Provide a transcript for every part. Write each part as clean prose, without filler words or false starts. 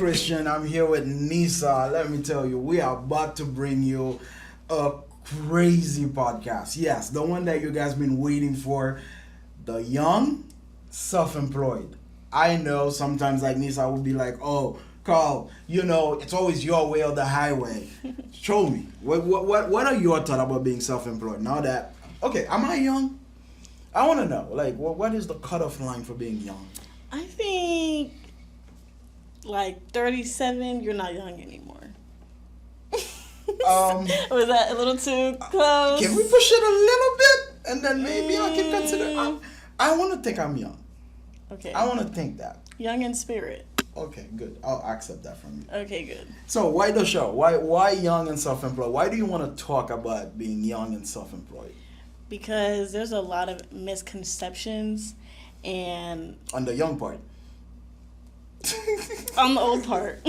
Christian. I'm here with Nissa. Let me tell you, we are about to bring you a crazy podcast. Yes, the one that you guys been waiting for. The young, self-employed. I know sometimes like Nissa will be like, oh, Carl, it's always your way or the highway. Show me. What are your thoughts about being self-employed? Now that, okay, am I young? I want to know, like, what is the cutoff line for being young? I think, like, 37, you're not young anymore. Was that a little too close? Can we push it a little bit? And then maybe I can consider, I want to think I'm young. Okay. I want to think that. Young in spirit. Okay, good. I'll accept that from you. Okay, good. So why the show? Why young and self-employed? Why do you want to talk about being young and self-employed? Because there's a lot of misconceptions and... On the young part. On the old part.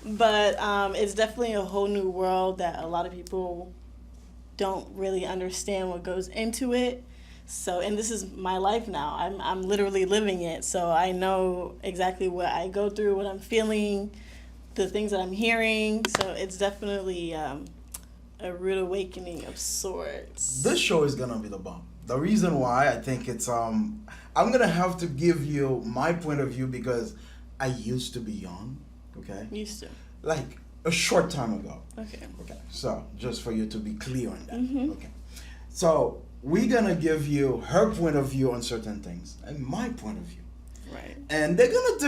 But it's definitely a whole new world that a lot of people don't really understand what goes into it. So, and this is my life now. I'm literally living it. So I know exactly what I go through, what I'm feeling, the things that I'm hearing. So it's definitely a rude awakening of sorts. This show is gonna be the bomb. The reason why I think it's I'm gonna have to give you my point of view because I used to be young. Okay. Used to. Like a short time ago. Okay. Okay. So just for you to be clear on that. Mm-hmm. Okay. So we're gonna give you her point of view on certain things and my point of view. Right. And they're gonna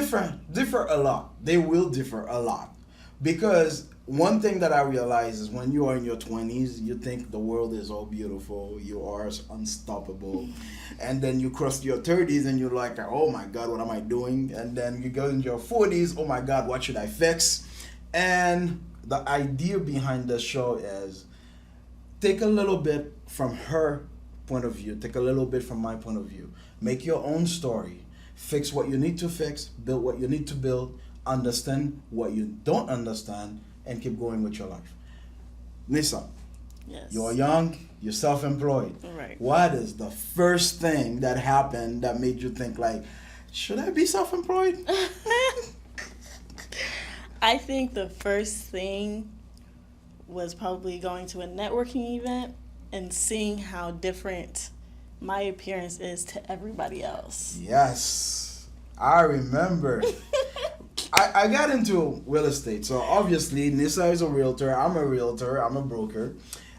differ a lot. They will differ a lot. Because one thing that I realize is when you are in your 20s, you think the world is all beautiful, you are unstoppable. And then you cross your 30s and you're like, oh my God, what am I doing? And then you go into your 40s, oh my God, what should I fix? And the idea behind the show is take a little bit from her point of view, take a little bit from my point of view, make your own story, fix what you need to fix, build what you need to build, understand what you don't understand, and keep going with your life. Nissa, Yes. you're young, you're self-employed. Right. What is the first thing that happened that made you think like, should I be self-employed? I think the first thing was probably going to a networking event and seeing how different my appearance is to everybody else. Yes, I remember. I got into real estate. So obviously, Nissa is a realtor. I'm a realtor. I'm a broker.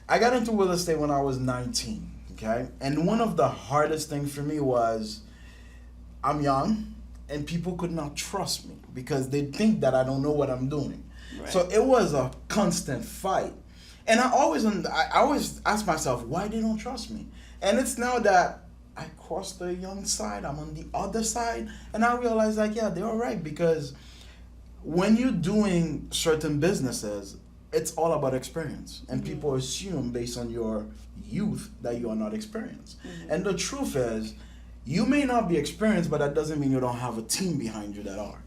I got into real estate when I was 19, okay? And one of the hardest things for me was I'm young and people could not trust me because they think that I don't know what I'm doing. Right. So it was a constant fight. And I always ask myself, why they don't trust me? And it's now that I crossed the young side, I'm on the other side, and I realize like, yeah, they're all right because when you're doing certain businesses, it's all about experience. And Mm-hmm. people assume based on your youth that you are not experienced. Mm-hmm. And the truth is, you may not be experienced, but that doesn't mean you don't have a team behind you that are.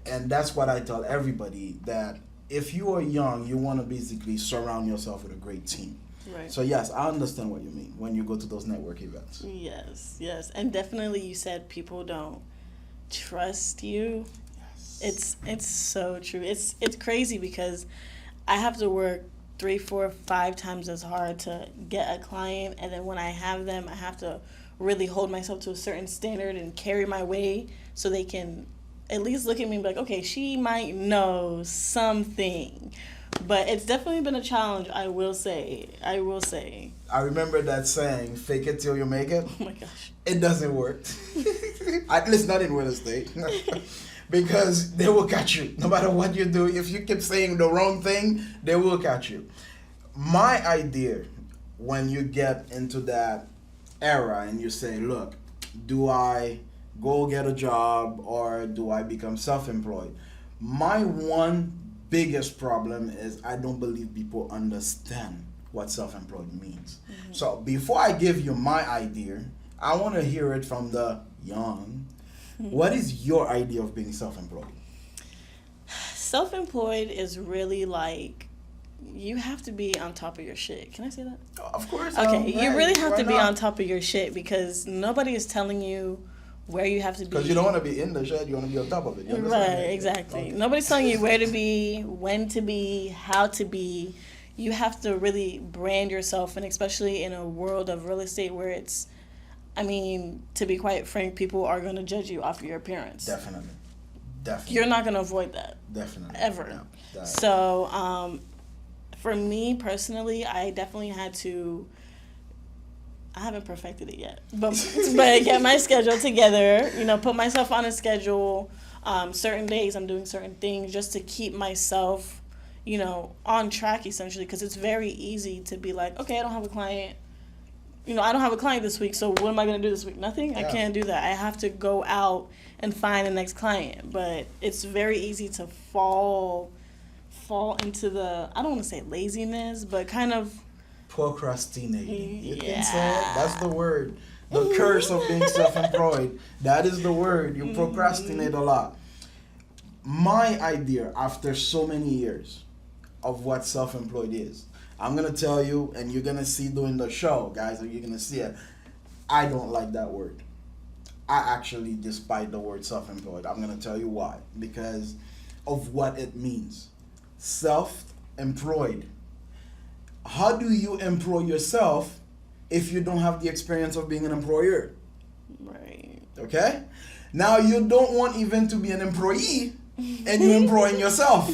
And that's what I tell everybody, that if you are young, you want to basically surround yourself with a great team. Right. So yes, I understand what you mean when you go to those network events. Yes. And definitely you said people don't trust you. Yes. It's so true. It's crazy because I have to work 3, 4, 5 times as hard to get a client, and then when I have them, I have to really hold myself to a certain standard and carry my way so they can at least look at me and be like, okay, she might know something. But it's definitely been a challenge, I will say. I remember that saying, fake it till you make it. Oh my gosh. It doesn't work. At least not in real estate. Because they will catch you. No matter what you do, if you keep saying the wrong thing, they will catch you. My idea, when you get into that era and you say, look, do I go get a job or do I become self-employed? My one biggest problem is I don't believe people understand what self-employed means. Mm-hmm. So before I give you my idea, I want to hear it from the young. What is your idea of being self-employed? Self-employed is really like, you have to be on top of your shit. Can I say that? Of course. Okay, you really have to be not? on top of your shit because nobody is telling you where you have to be. Because you don't want to be in the shed, you want to be on top of it. You Right, understand? exactly. Okay. Nobody's telling you where to be, when to be, how to be. You have to really brand yourself, and especially in a world of real estate where it's, I mean, to be quite frank, people are going to judge you off of your appearance. Definitely. You're not going to avoid that. Definitely. Ever. Yeah, So, for me personally, I definitely had to, I haven't perfected it yet, but get my schedule together, put myself on a schedule. Certain days I'm doing certain things just to keep myself, on track essentially, because it's very easy to be like, okay, I don't have a client. I don't have a client this week, so what am I going to do this week? Nothing? Yeah. I can't do that. I have to go out and find the next client. But it's very easy to fall into the, I don't want to say laziness, but kind of procrastinating. You yeah. can say it. That's the word. The curse of being self-employed. That is the word. You procrastinate a lot. My idea, after so many years of what self-employed is, I'm going to tell you, and you're going to see during the show, guys, you're going to see it. I don't like that word. I actually despise the word self-employed. I'm going to tell you why. Because of what it means. Self-employed. How do you employ yourself if you don't have the experience of being an employer? Right. Okay? Now you don't want even to be an employee and you're employing yourself.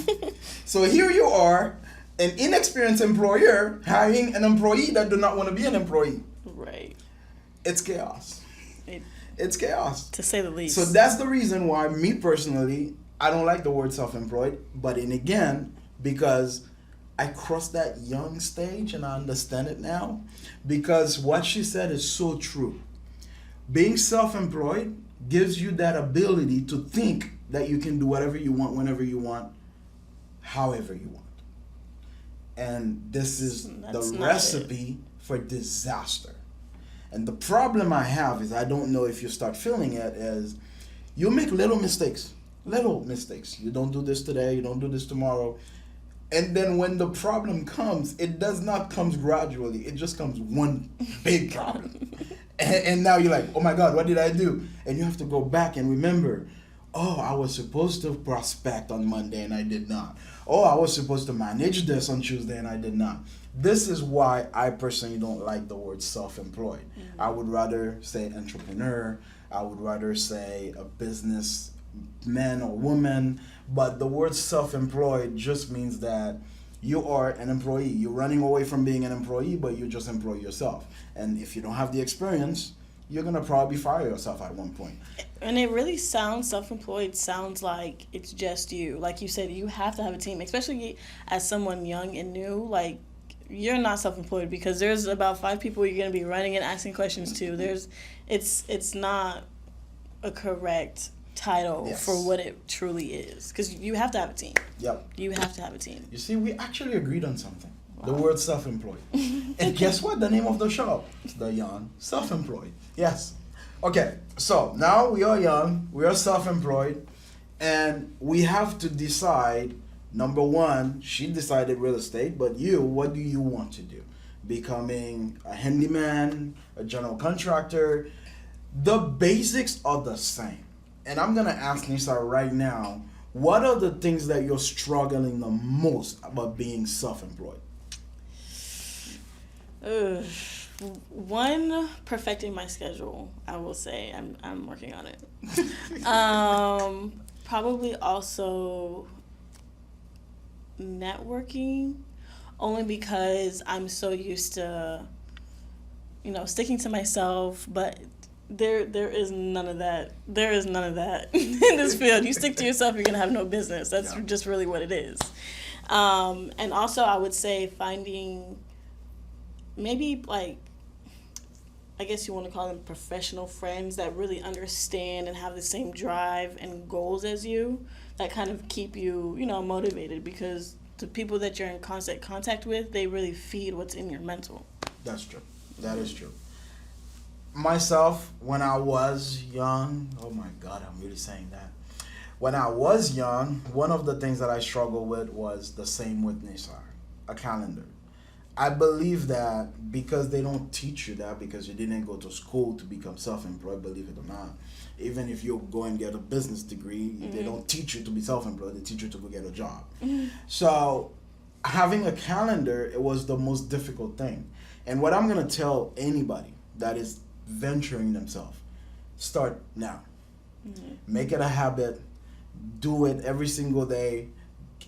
So here you are, an inexperienced employer hiring an employee that do not want to be an employee. Right. It's chaos. It's chaos. To say the least. So that's the reason why, me personally, I don't like the word self-employed. But then again, because I crossed that young stage and I understand it now. Because what she said is so true. Being self-employed gives you that ability to think that you can do whatever you want, whenever you want, however you want. And this is the recipe for disaster. And the problem I have is, I don't know if you start feeling it, is you make little mistakes. Little mistakes. You don't do this today, you don't do this tomorrow. And then when the problem comes, it does not come gradually. It just comes one big problem. And now you're like, oh my God, what did I do? And you have to go back and remember, oh, I was supposed to prospect on Monday and I did not. Oh, I was supposed to manage this on Tuesday and I did not. This is why I personally don't like the word self-employed. Mm-hmm. I would rather say entrepreneur. I would rather say a business man or woman. But the word self-employed just means that you are an employee. You're running away from being an employee, but you just employ yourself. And if you don't have the experience, you're going to probably fire yourself at one point. And it really sounds, self-employed sounds like it's just you. Like you said, you have to have a team, especially as someone young and new. Like, you're not self-employed because there's about 5 people you're going to be running and asking questions to. It's not a correct title for what it truly is, because you have to have a team. Yep. You have to have a team. You see, we actually agreed on something. Wow. The word self-employed. And guess what? The name of the show? It's The Young Self-Employed. Yes. Okay, so now we are young, we are self-employed, and we have to decide, number one, she decided real estate, but you, what do you want to do? Becoming a handyman, a general contractor? The basics are the same. And I'm going to ask Nissa right now, what are the things that you're struggling the most about being self-employed? One, perfecting my schedule, I will say. I'm working on it. Probably also networking, only because I'm so used to, sticking to myself, but there is none of that. There is none of that in this field. You stick to yourself, you're gonna have no business. That's just really what it is. And also, I would say finding maybe I guess you want to call them professional friends that really understand and have the same drive and goals as you, that kind of keep you, motivated, because the people that you're in constant contact with, they really feed what's in your mental. That's true. That is true. Myself, when I was young, oh my God, I'm really saying that. When I was young, one of the things that I struggled with was the same with Nissa, a calendar. I believe that because they don't teach you that, because you didn't go to school to become self-employed, believe it or not. Even if you go and get a business degree, they don't teach you to be self-employed. They teach you to go get a job. So having a calendar, it was the most difficult thing. And what I'm going to tell anybody that is venturing themselves, start now. Make it a habit. Do it every single day.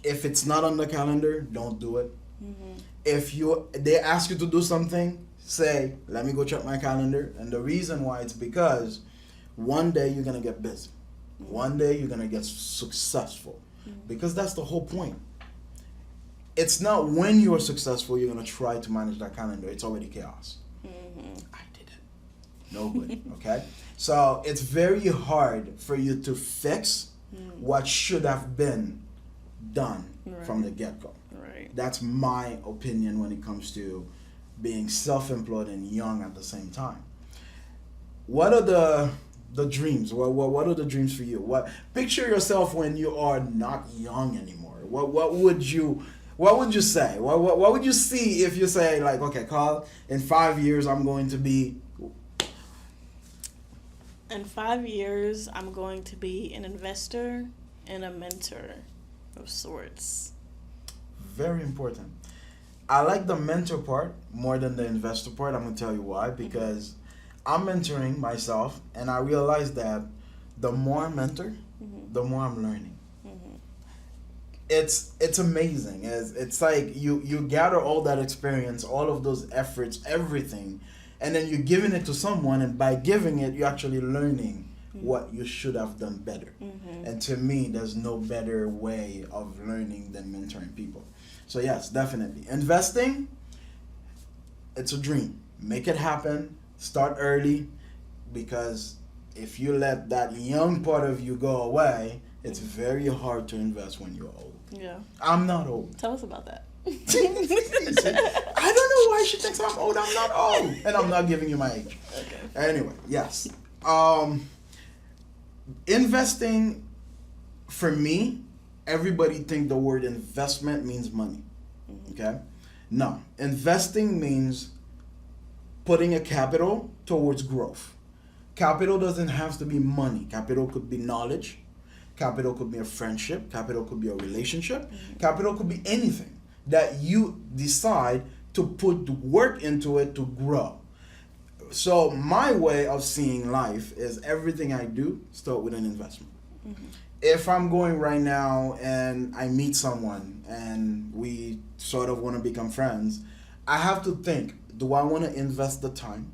If it's not on the calendar, don't do it. If they ask you to do something, say, let me go check my calendar. And the reason why, it's because one day you're going to get busy. One day you're going to get successful. Because that's the whole point. It's not when you are successful you're going to try to manage that calendar. It's already chaos. I did it. No good. Okay? So it's very hard for you to fix what should have been done from the get-go. Right. That's my opinion when it comes to being self-employed and young at the same time. What are the dreams? What are the dreams for you? Picture yourself when you are not young anymore. What would you say? What would you see if you say, like, okay, Carl, in 5 years I'm going to be... In 5 years, I'm going to be an investor and a mentor of sorts. Very important. I like the mentor part more than the investor part. I'm going to tell you why. Because I'm mentoring myself, and I realize that the more I mentor, the more I'm learning. It's amazing. It's like you gather all that experience, all of those efforts, everything, and then you're giving it to someone, and by giving it, you're actually learning what you should have done better. And to me, there's no better way of learning than mentoring people. So yes, definitely. Investing, it's a dream. Make it happen. Start early, because if you let that young part of you go away, it's very hard to invest when you're old. Yeah. I'm not old. Tell us about that. I don't know why she thinks I'm old. I'm not old. And I'm not giving you my age. Okay. Anyway, yes. Investing, for me, everybody think the word investment means money. Okay? No. Investing means putting a capital towards growth. Capital doesn't have to be money. Capital could be knowledge. Capital could be a friendship. Capital could be a relationship. Capital could be anything that you decide to put work into it to grow. So my way of seeing life is everything I do start with an investment. If I'm going right now and I meet someone and we sort of want to become friends, I have to think, do I want to invest the time,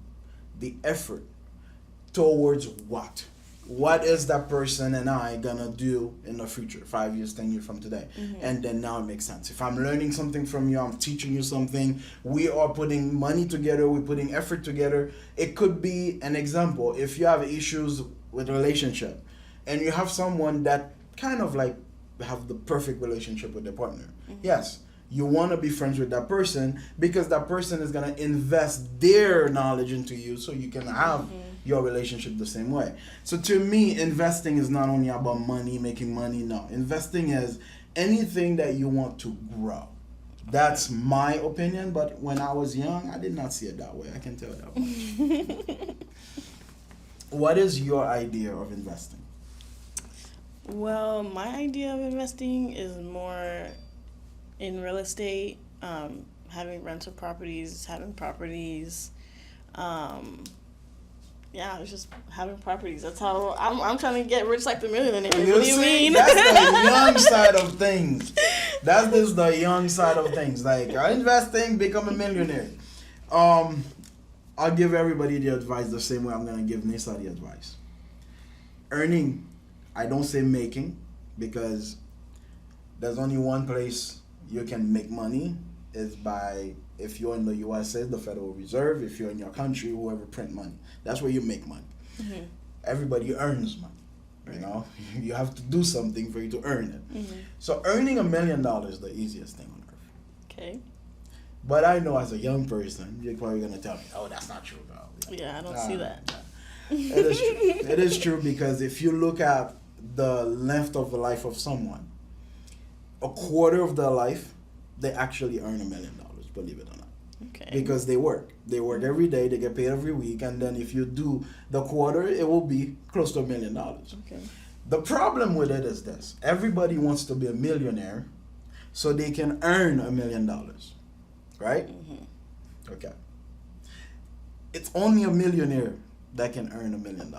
the effort towards what? What is that person and I gonna do in the future, 5 years, 10 years from today? And then now it makes sense. If I'm learning something from you, I'm teaching you something, we are putting money together, we're putting effort together. It could be an example. If you have issues with relationship and you have someone that kind of like have the perfect relationship with their partner, yes, you want to be friends with that person because that person is going to invest their knowledge into you so you can have your relationship the same way. So to me, investing is not only about money, making money. No, investing is anything that you want to grow. That's my opinion, but when I was young, I did not see it that way. I can tell that much. What is your idea of investing? Well, my idea of investing is more in real estate, having rental properties, having properties. Yeah, it's just having properties. That's how I'm trying to get rich like the millionaire. What do you mean? That's the young side of things. That's just the young side of things. Like, investing, become a millionaire. I'll give everybody the advice the same way I'm going to give Nissa the advice. Earning, I don't say making, because there's only one place you can make money is by, if you're in the USA, the Federal Reserve. If you're in your country, whoever print money. That's where you make money. Everybody earns money. You know, you have to do something for you to earn it. So earning $1 million is the easiest thing on earth. Okay. But I know as a young person, you're probably going to tell me, oh, that's not true, bro. Yeah, I don't see that. It is true. It is true, because if you look at the length of the life of someone, a quarter of their life, they actually earn $1 million, believe it or not. Okay. Because they work. They work every day. They get paid every week, and then if you do the quarter, it will be close to $1 million. Okay. The problem with it is this: everybody wants to be a millionaire, so they can earn $1 million, right? Mm-hmm. Okay. It's only a millionaire that can earn $1 million.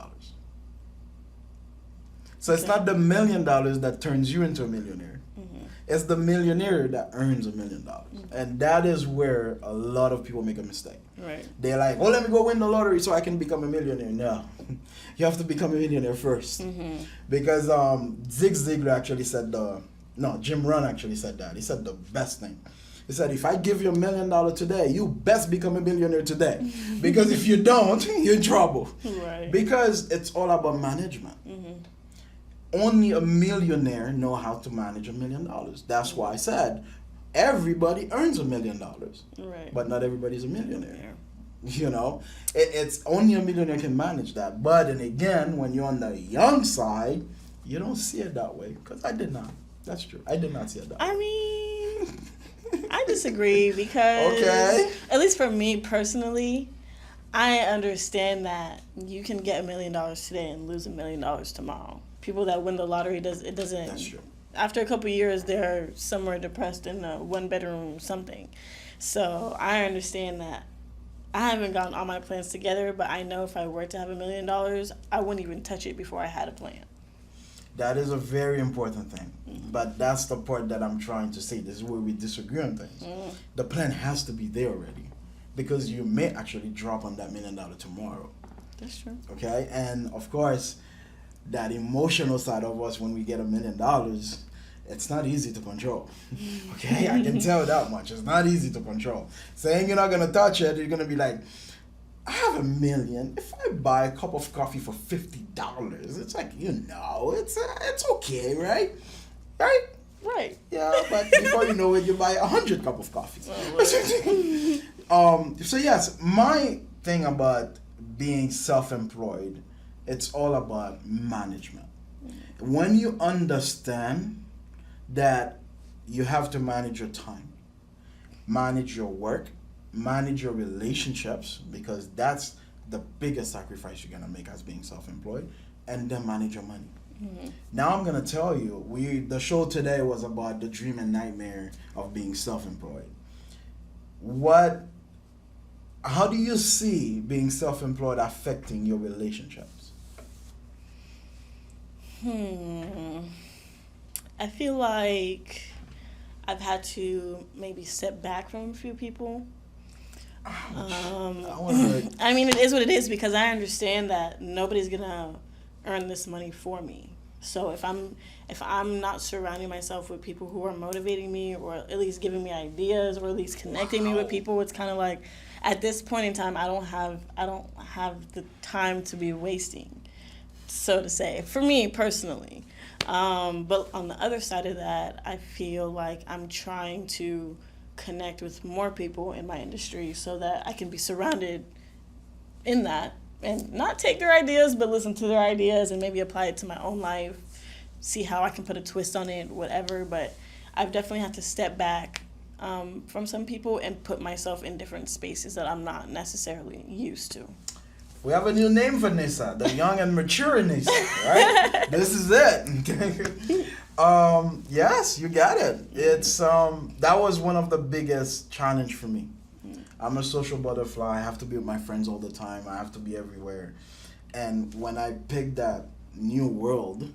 So it's Okay. not the $1 million that turns you into a millionaire. Mm-hmm. It's the millionaire that earns $1 million. Mm-hmm. And that is where a lot of people make a mistake. Right. They're like, oh, let me go win the lottery so I can become a millionaire. No. You have to become a millionaire first. Mm-hmm. Because Zig Ziglar actually said Jim Rohn actually said that. He said the best thing. He said, if I give you $1 million today, you best become a millionaire today. Because if you don't, you're in trouble. Right. Because it's all about management. Mm-hmm. Only a millionaire know how to manage $1 million. That's why I said everybody earns $1 million. Right. But not everybody's a millionaire. Yeah. You know, it's only a millionaire can manage that. But then again, when you're on the young side, you don't see it that way. Because I did not. That's true. I did not see it that way. I mean, I disagree because, Okay. at least for me personally, I understand that you can get $1 million today and lose $1 million tomorrow. People that win the lottery doesn't. That's true. After a couple of years, they're somewhere depressed in a one-bedroom something. So I understand that. I haven't gotten all my plans together, but I know if I were to have $1 million, I wouldn't even touch it before I had a plan. That is a very important thing. Mm-hmm. But that's the part that I'm trying to say. This is where we disagree on things. Mm. The plan has to be there already. Because you may actually drop on that $1 million tomorrow. That's true. Okay? And of course, that emotional side of us when we get $1 million, it's not easy to control. Okay? I can tell that much. It's not easy to control. Saying you're not going to touch it, you're going to be like, I have $1 million. If I buy a cup of coffee for $50, it's like, it's okay, right? Right? Right. Yeah, but before you know it, you buy 100 cup of coffee. Oh, So yes, my thing about being self-employed, it's all about management. When you understand that you have to manage your time, manage your work, manage your relationships, because that's the biggest sacrifice you're gonna make as being self-employed, and then manage your money. Mm-hmm. Now I'm gonna tell you, the show today was about the dream and nightmare of being self-employed. How do you see being self-employed affecting your relationships? I feel like I've had to maybe step back from a few people. I mean, it is what it is because I understand that nobody's gonna earn this money for me. So if I'm not surrounding myself with people who are motivating me or at least giving me ideas or at least connecting me with people, it's kind of like at this point in time I don't have the time to be wasting, so to say, for me personally. But on the other side of that, I feel like I'm trying to connect with more people in my industry so that I can be surrounded in that and not take their ideas, but listen to their ideas and maybe apply it to my own life, see how I can put a twist on it, whatever. But I've definitely had to step back from some people and put myself in different spaces that I'm not necessarily used to. We have a new name for Nissa, the young and mature Nissa, right? This is it. Yes, you got it. It's that was one of the biggest challenge for me. I'm a social butterfly. I have to be with my friends all the time. I have to be everywhere. And when I picked that new world,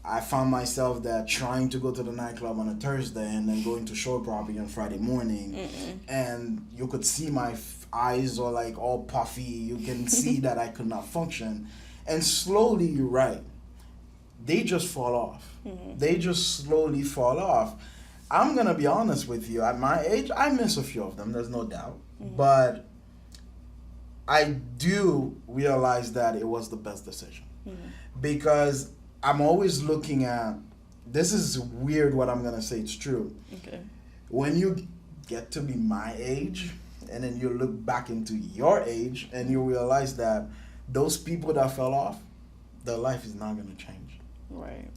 I found myself that trying to go to the nightclub on a Thursday and then going to shore property on Friday morning. And you could see my eyes are like all puffy. You can see that I could not function. And slowly, you're right, they just fall off. They just slowly fall off. I'm going to be honest with you. At my age, I miss a few of them. There's no doubt. But I do realize that it was the best decision. Because I'm always looking at, this is weird what I'm going to say. It's true. Okay. When you get to be my age, and then you look back into your age, and you realize that those people that fell off, their life is not going to change. Right.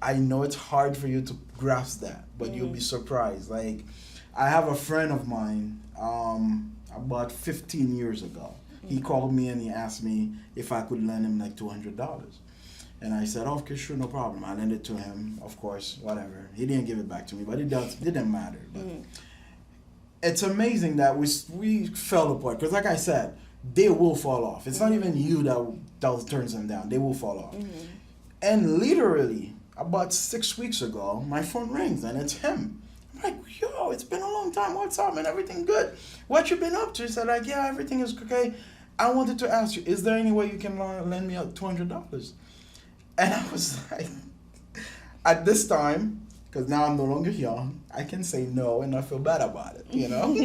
I know it's hard for you to grasp that, but you'll be surprised. Like, I have a friend of mine, about 15 years ago. He called me and he asked me if I could lend him like $200. And I said, oh, okay, sure, no problem. I lent it to him, of course, whatever. He didn't give it back to me, but it didn't matter. But it's amazing that we fell apart. Because like I said, they will fall off. It's not even you that turns them down. They will fall off. And literally, about 6 weeks ago, my phone rings and it's him. I'm like, yo, it's been a long time. What's up, man? Everything good? What you been up to? He said, like, yeah, everything is okay. I wanted to ask you, is there any way you can lend me out $200? And I was like, at this time, because now I'm no longer young, I can say no and not feel bad about it, you know?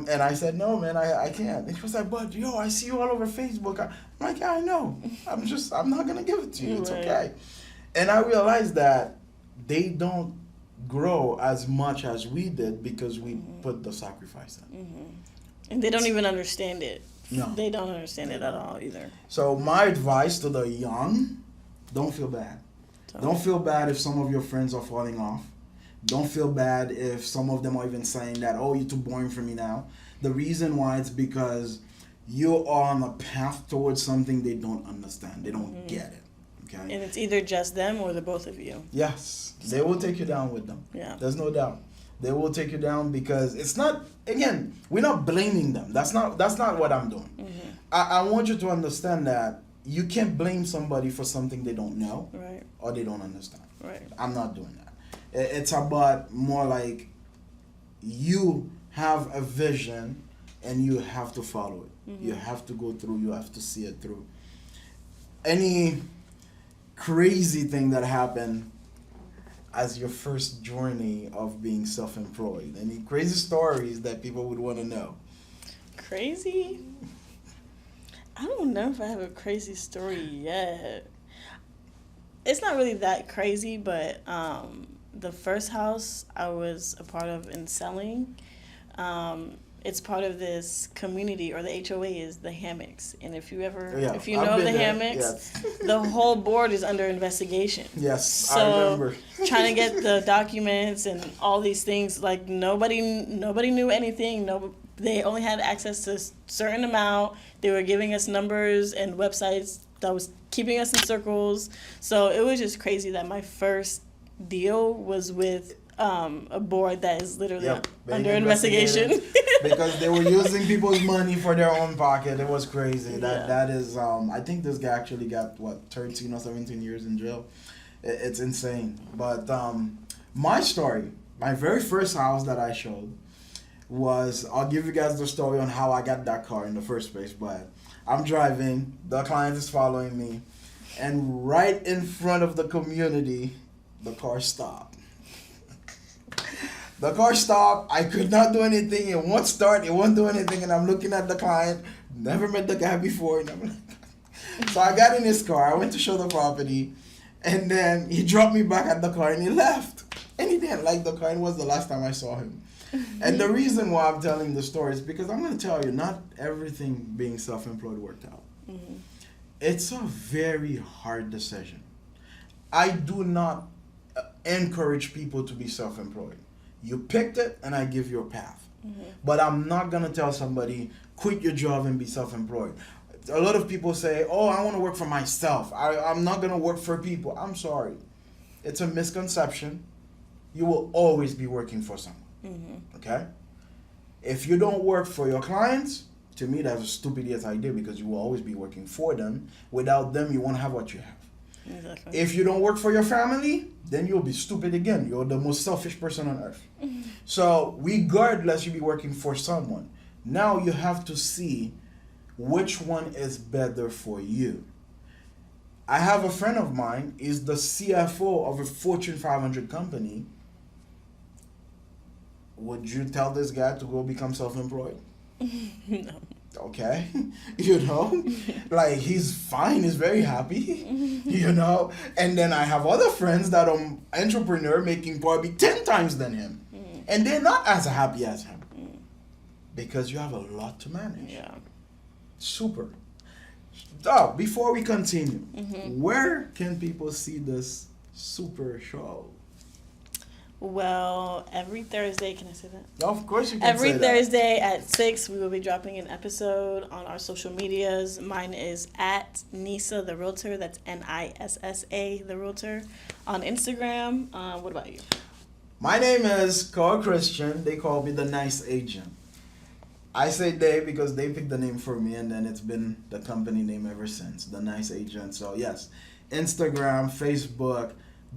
And I said, no, man, I can't. And he was like, but yo, I see you all over Facebook. I'm like, yeah, I know. I'm not going to give it to you. It's okay. And I realized that they don't grow as much as we did because we put the sacrifice in. And they don't even understand it. No. They don't understand it at all either. So my advice to the young, don't feel bad. Don't feel bad if some of your friends are falling off. Don't feel bad if some of them are even saying that, oh, you're too boring for me now. The reason why it's because you are on a path towards something they don't understand. They don't get it. Okay? And it's either just them or the both of you. Yes. They will take you down with them. Yeah. There's no doubt. They will take you down because it's not, again, we're not blaming them. That's not what I'm doing. I want you to understand that you can't blame somebody for something they don't know or they don't understand. Right. I'm not doing that. It's about more like you have a vision and you have to follow it. You have to go through, you have to see it through. Any crazy thing that happened as your first journey of being self-employed? Any crazy stories that people would want to know? Crazy? I don't know if I have a crazy story yet. It's not really that crazy, but the first house I was a part of in selling, it's part of this community, or the HOA is the hammocks. And if you know of the hammocks, the whole board is under investigation. Yes, so I remember. Trying to get the documents and all these things, like nobody knew anything. They only had access to a certain amount. They were giving us numbers and websites that was keeping us in circles. So it was just crazy that my first deal was with a board that is literally under investigation. Because they were using people's money for their own pocket. It was crazy. That is, I think this guy actually got, 13 or 17 years in jail. It's insane. But my story, my very first house that I showed was, I'll give you guys the story on how I got that car in the first place. But I'm driving, the client is following me, and right in front of the community, the car stopped. The car stopped. I could not do anything. It won't start. It won't do anything. And I'm looking at the client. Never met the guy before. So I got in his car. I went to show the property. And then he dropped me back at the car and he left. And he didn't like the car. It was the last time I saw him. And the reason why I'm telling the story is because I'm going to tell you, not everything being self-employed worked out. It's a very hard decision. I do not encourage people to be self-employed. You picked it, and I give you a path. But I'm not going to tell somebody, quit your job and be self-employed. A lot of people say, oh, I want to work for myself. I'm not going to work for people. I'm sorry. It's a misconception. You will always be working for someone. Okay? If you don't work for your clients, to me, that's a stupid idea because you will always be working for them. Without them, you won't have what you have. Exactly. If you don't work for your family, then you'll be stupid again. You're the most selfish person on earth. So regardless, you'll be working for someone. Now you have to see which one is better for you. I have a friend of mine, is the CFO of a Fortune 500 company. Would you tell this guy to go become self-employed? No. Okay, like he's fine, he's very happy, and then I have other friends that are entrepreneur making probably 10 times than him, and they're not as happy as him, because you have a lot to manage. Super. So before we continue, where can people see this super show? Well, every Thursday, can I say that? Of course you can Every say that. Thursday at 6, we will be dropping an episode on our social medias. Mine is at Nissa the Realtor. That's Nissa the Realtor on Instagram. What about you? My name is Carl Christian. They call me the Nice Agent. I say they because they picked the name for me, and then it's been the company name ever since, the Nice Agent. So yes, Instagram, Facebook,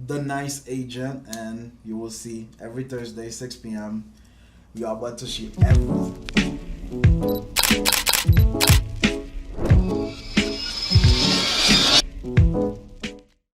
the Nice Agent, and you will see every Thursday 6 p.m. We are about to shoot everything.